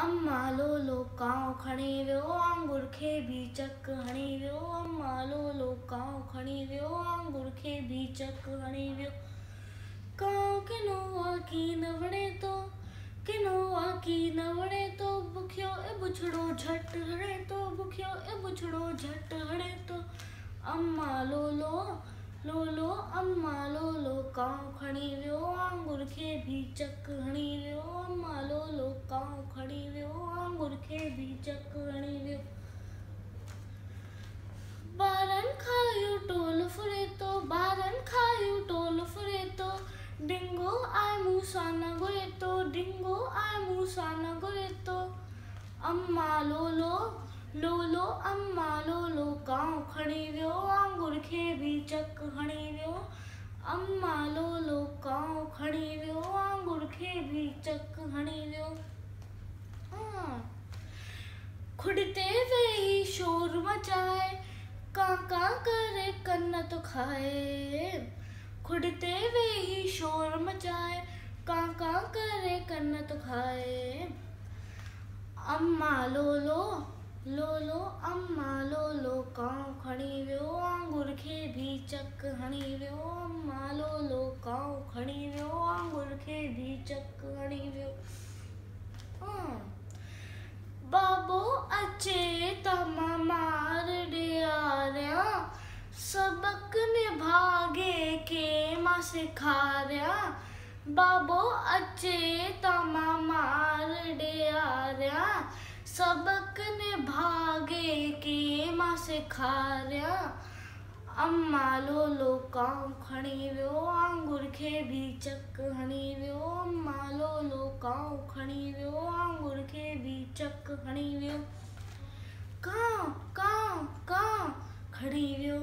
अम्मा लोलो कांव खणी वियो आंगुर खे भी चक हणी वियो। अम्मा लोलो कांव खणी वियो आंगुर खे भी चक हणी वियो। कांव किनो आकी न वणे तो, किनो आकी न वणे तो, बुखियो ए बुछड़ो झट हणे तो, बुखियो ए बुछड़ो झट हणे तो। अम्मा लोलो लोलो अम्मा लोलो कांव खणी वियो आंगुर खे भी चक हणी वियो। अम्मा लोलो कांव खणी वियो आंगुर खे भी चक हणी वियो। ॿारनि खायो टोल फुरे तो, ॿारनि खायो टोल फुरे तो, डिंगो आए मूंसां न घुरे तो, डिंगो आए मूंसां न घुरे तो। अम्मा लोलो लोलो अम्मा लोलो कांव खणी वियो आंगुर खे भी चक हणी वियो। अम्मा लोलो कांव खणी वियो आंगुर खे भी चक हणी वियो। खुॾ ते वेही शोर मचाए, कां कां करे कन तो खाए। खुॾ ते वेही शोर मचाए, कां कां करे कन तो खाए। अम्मा लोलो लोलो अम्मा लोलो कांव खणी वियो आंगुर खे भी चक हणी वियो। अम्मा लोलो कांव खणी वियो आंगुर खे भी चक हणी वियो। बाबो अचे त मां मार ॾियारियां, सबक निभागे के मां सेखारियां। बाबो अचे त मां मार ॾियारियां, सबक निभागे के मां सेखारियां। अम्मा लोलो कांव खणी वियो आंगुर खे भी चक हणी वियो। अम्मा लोलो कांव खणी वियो आंगुर खे भी चक हणी वियो। कांव कांव कांव खणी वियो।